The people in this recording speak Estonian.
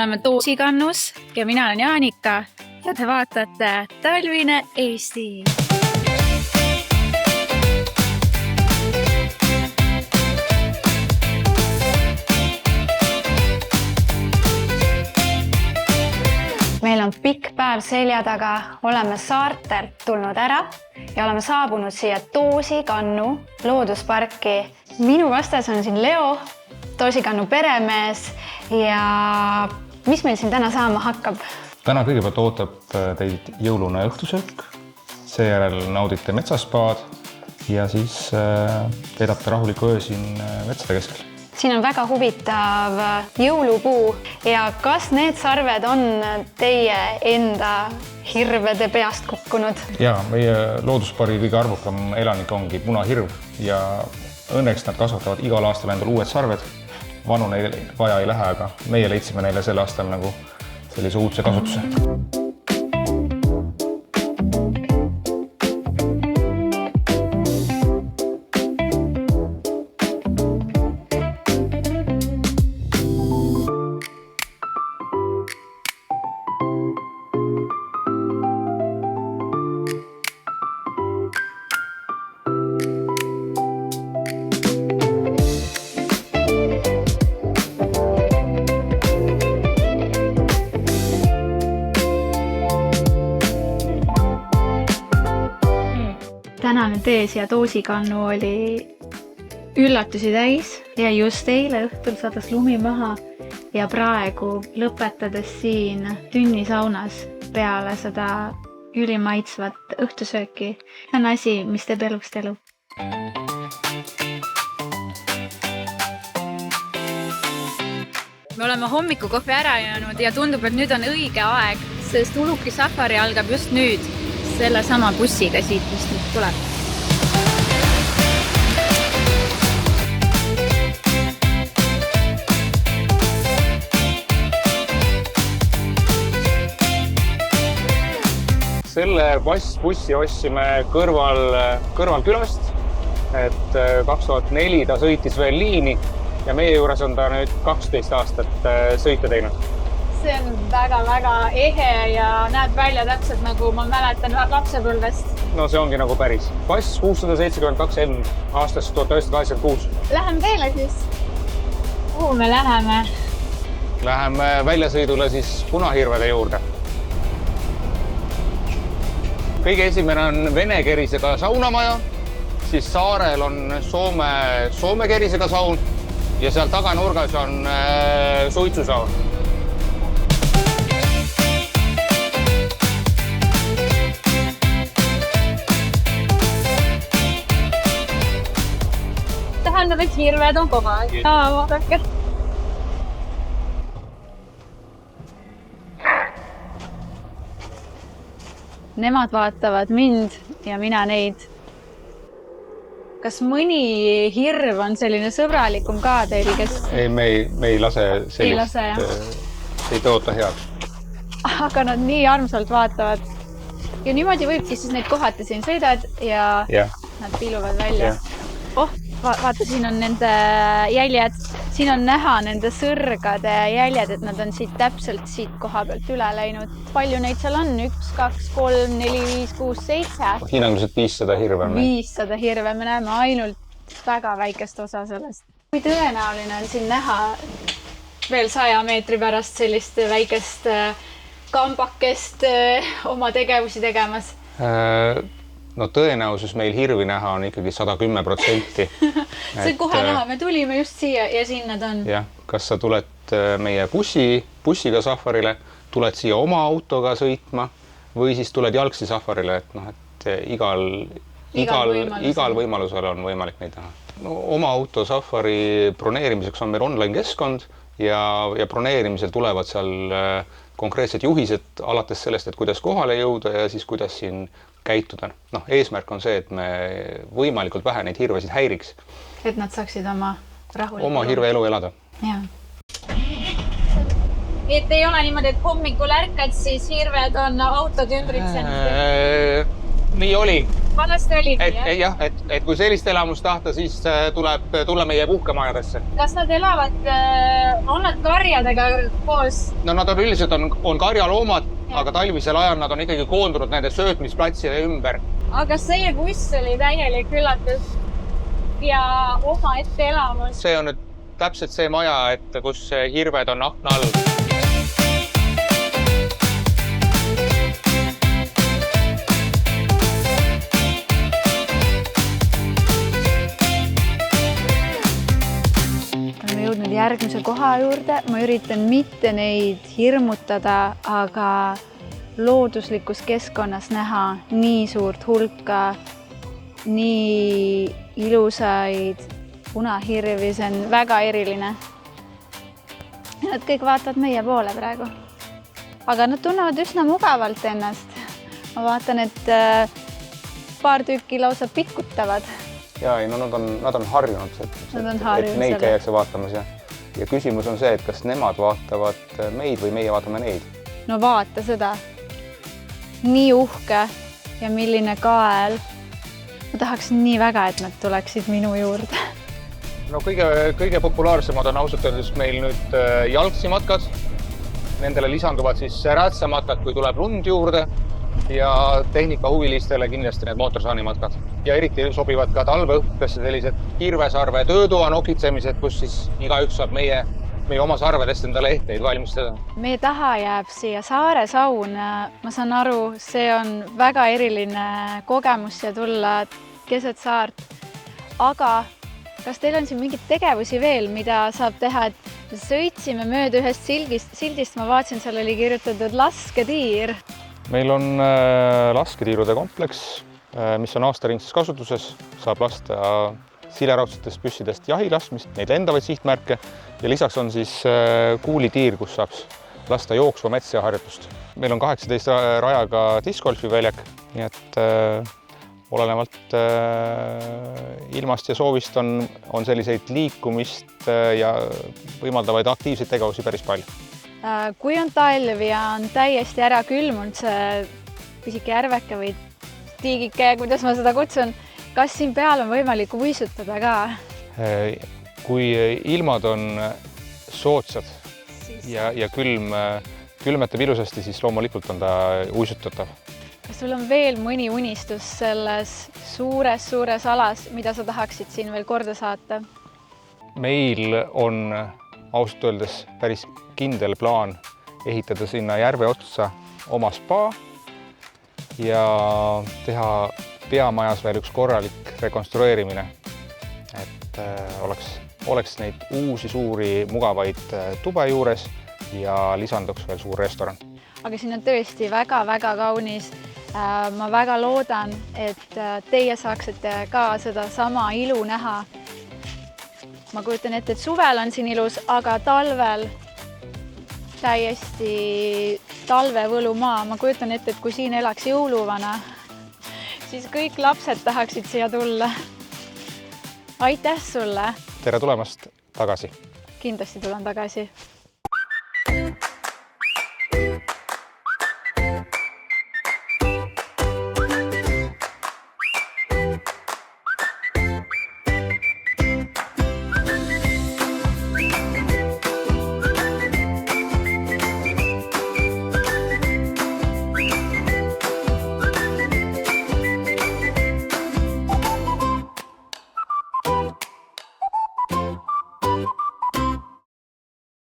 oleme Toosikannus ja mina olen Jaanika ja te vaatate Talvine Eesti. Meil on pikk päev selja taga, oleme saartelt tulnud ära ja oleme saabunud siia Toosikannu loodusparki. Minu vastas on siin Leo, Toosikannu peremees ja mis meil siin täna saama hakkab? Täna kõigepealt ootab teid jõulune õhtusöök, seejärel naudite metsaspaad ja siis veedate rahuliku öö siin metsade keskel. Siin on väga huvitav jõulupuu ja kas need sarved on teie enda hirvede peast kukkunud? Ja, meie looduspargi kõige arvukam elanik ongi punahirv ja õnneks nad kasvatavad igal aastal endal uued sarved. Vanu neil vaja ei lähe, aga meie leidsime neile sel aastal nagu sellise uudse kasutuse. Tänane tee siia Toosikannu oli üllatusi täis ja just eile õhtul sadas lumi maha ja praegu lõpetades siin tünnisaunas peale seda ülimaitsvat õhtusööki on asi, mis teeb elust elu. Me oleme hommikukohvi ära jäänud ja tundub, et nüüd on õige aeg, sest Uluki safari algab just nüüd. Selle sama bussiga siit, mis nüüd tuleb. Selle bussi ostsime kõrval külast, et 2004 ta sõitis veel liini ja meie juures on ta nüüd 12 aastat sõita teinud. See on väga-väga ehe ja näeb välja täpselt nagu ma mäletan lapsepõlvest. No see ongi nagu päris. Bass 672 M aastast 1986. Läheme teile siis. Kuhu me läheme? Läheme väljasõidule siis punahirvede juurde. Kõige esimene on vene kerisega saunamaja, siis saarel on soome kerisega saun ja seal taganurgas on suitsusaun. Tähendab, et hirved on kohal. Vaadake. Nemad vaatavad mind ja mina neid. Kas mõni hirv on selline sõbralikum ka teil, kes... Ei, me ei lase sellist, ei toota head. Aga nad nii armsalt vaatavad. Ja niimoodi võibki siis neid kohati siin sõidad ja nad piiluvad välja. Vaata, siin on nende jäljed. Siin on näha nende sõrgade jäljed, et nad on siit täpselt siit koha pealt üle läinud. Palju neid seal on? 1, 2, 3, 4, 5, 6, 7. Hinnanguliselt 500 hirve. 500 hirve. Me näeme ainult väga väikest osa sellest. Kui tõenäoline on siin näha veel 100 meetri pärast sellist väikest kambakest oma tegevusi tegemas? No tõenäosus meil hirvi näha on ikkagi 110%. See kohe näha, me tulime just siia ja siin nad on. Jah, kas sa tuled meie bussiga safarile, tuled siia oma autoga sõitma või siis tuled jalgsi safarile, et igal võimalusel on võimalik neid näha. No, oma auto safari broneerimiseks on meil online keskkond ja broneerimisel tulevad seal konkreetsed juhised alates sellest, et kuidas kohale jõuda ja siis kuidas siin käituda. Eesmärk on see, et me võimalikult vähe neid hirvesid häiriks. Et nad saaksid oma hirve elu elada. Ja. Et ei ole niimoodi, et hommikul ärkad, siis hirved on autod ümbritsenud? Nii oli. vanasti oligi, jah, et kui sellist elamust tahta, siis tuleb tulla meie puhkemajadesse. Kas nad elavad, on nad karjadega koos? No nad on üldiselt on karjaloomad, aga talvisel ajal nad on ikkagi koondunud nende söötmisplatside ümber. Aga kas teie buss oli täielik üllatus ja oma ette elamus? See on nüüd täpselt see maja, et kus hirved on akna all. Oleme jõudnud järgmise koha juurde. Ma üritan mitte neid hirmutada, aga looduslikus keskkonnas näha nii suurt hulka, nii ilusaid punahirvi, see on väga eriline. Nad kõik vaatavad meie poole praegu. Aga nad tunnevad üsna mugavalt ennast. Ma vaatan, et paar tükki lausa pikutavad. Ja, no nad on harjunud, et neid käiakse vaatamas. Ja küsimus on see, et kas nemad vaatavad meid või meie vaatame neid. No vaata seda. Nii uhke ja milline kael. Ma tahaks nii väga, et nad tuleksid minu juurde. No kõige populaarsemad on ausalt öeldes meil nüüd jalgsimatkad. Nendele lisanduvad siis räätsamatkad, kui tuleb lund juurde ja tehnikahuvilistele kindlasti need mootorsaanimatkad. Ja eriti sobivad ka talveõhtesse sellised kirvesarve töötoa nokitsemised, kus siis igaüks saab meie oma sarvedest endale ehteid valmistada. Meie taha jääb siia saare saun. Ma saan aru, see on väga eriline kogemus ja tulla keset saart. Aga kas teil on siin mingid tegevusi veel, mida saab teha, et sõitsime mööda ühest sildist, ma vaatasin, seal oli kirjutatud lasketiir. Meil on lasketiirude kompleks, mis on aastaringses kasutuses, saab lasta sileraudsetest püssidest jahilasmist, neid lendavaid sihtmärke ja lisaks on siis kuulitiir, kus saab lasta jooksva metsseaharjutust. Meil on 18 rajaga discgolfi väljak, nii et olenevalt ilmast ja soovist on selliseid liikumist ja võimaldavaid aktiivseid tegevusi päris palju. Kui on talv ja on täiesti ära külmunud see pisike järveke või tiigike, kuidas ma seda kutsun, kas siin peal on võimalik uisutada ka? Kui ilmad on soodsad ja külmetab ilusasti, siis loomulikult on ta uisutatav. Kas sul on veel mõni unistus selles suures alas, mida sa tahaksid siin veel korda saata? Meil on ausalt öeldes päris kindel plaan ehitada sinna järve otsa oma spa ja teha peamajas veel üks korralik rekonstrueerimine, et oleks neid uusi suuri mugavaid tube juures ja lisanduks veel suur restoran. Aga siin on tõesti väga-väga kaunis. Ma väga loodan, et teie saaksite ka seda sama ilu näha. Ma kujutan ette, et suvel on siin ilus, aga talvel täiesti talvevõlumaa. Ma kujutan ette, et kui siin elaks jõuluvana, siis kõik lapsed tahaksid siia tulla. Aitäh sulle! Tere tulemast tagasi! Kindlasti tulen tagasi.